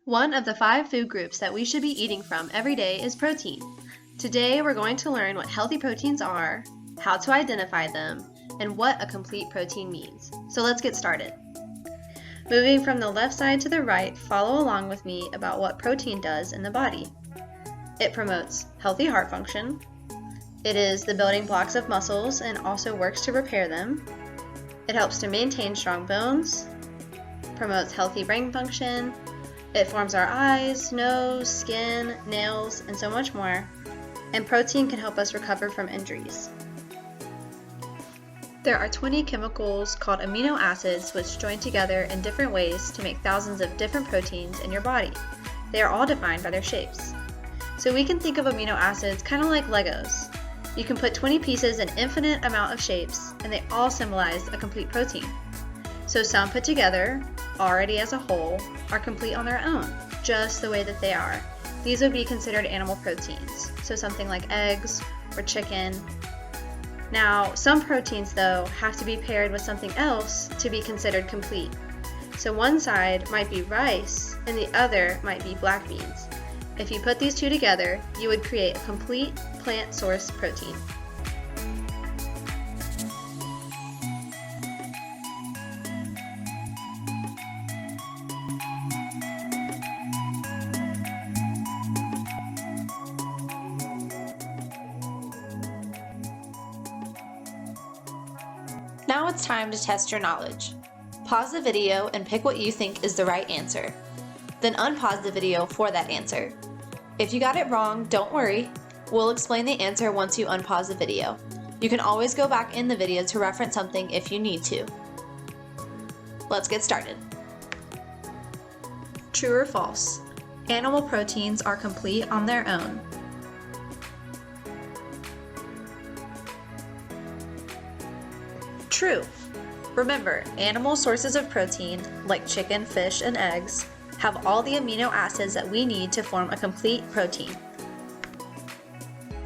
One of the 5 food groups that we should be eating from every day is protein. Today we're going to learn what healthy proteins are, how to identify them, and what a complete protein means. So let's get started. Moving from the left side to the right, follow along with me about what protein does in the body. It promotes healthy heart function. It is the building blocks of muscles and also works to repair them. It helps to maintain strong bones, promotes healthy brain function. It forms our eyes, nose, skin, nails, and so much more. And protein can help us recover from injuries. There are 20 chemicals called amino acids which join together in different ways to make thousands of different proteins in your body. They are all defined by their shapes. So we can think of amino acids kind of like Legos. You can put 20 pieces in infinite amount of shapes and they all symbolize a complete protein. So some put together, already as a whole, are complete on their own, just the way that they are. These would be considered animal proteins, so something like eggs or chicken. Now, some proteins, though, have to be paired with something else to be considered complete. So one side might be rice and the other might be black beans. If you put these two together, you would create a complete plant source protein. Now it's time to test your knowledge. Pause the video and pick what you think is the right answer. Then unpause the video for that answer. If you got it wrong, don't worry. We'll explain the answer once you unpause the video. You can always go back in the video to reference something if you need to. Let's get started. True or false? Animal proteins are complete on their own. True. Remember, animal sources of protein, like chicken, fish, and eggs, have all the amino acids that we need to form a complete protein.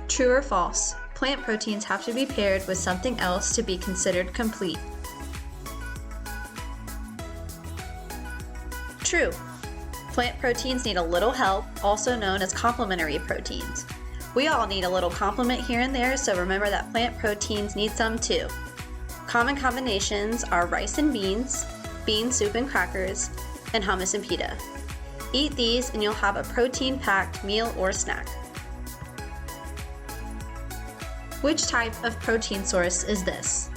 True or false? Plant proteins have to be paired with something else to be considered complete. True. Plant proteins need a little help, also known as complementary proteins. We all need a little complement here and there, so remember that plant proteins need some too. Common combinations are rice and beans, bean soup and crackers, and hummus and pita. Eat these and you'll have a protein-packed meal or snack. Which type of protein source is this?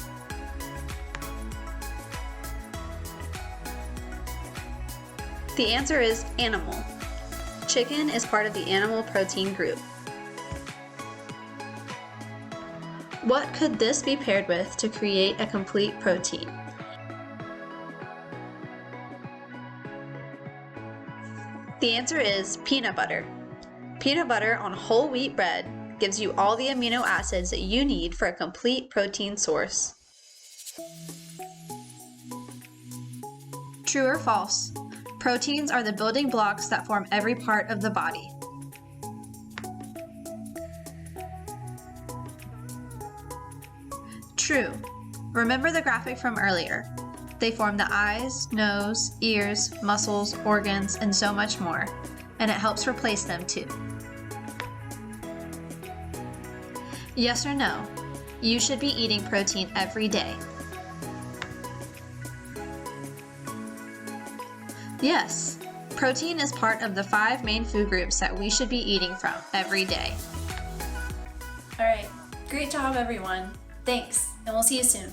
The answer is animal. Chicken is part of the animal protein group. What could this be paired with to create a complete protein? The answer is peanut butter. Peanut butter on whole wheat bread gives you all the amino acids that you need for a complete protein source. True or false? Proteins are the building blocks that form every part of the body. True. Remember the graphic from earlier. They form the eyes, nose, ears, muscles, organs, and so much more, and it helps replace them too. Yes or no? You should be eating protein every day. Yes, protein is part of the 5 main food groups that we should be eating from every day. Alright, great job everyone. Thanks, and we'll see you soon.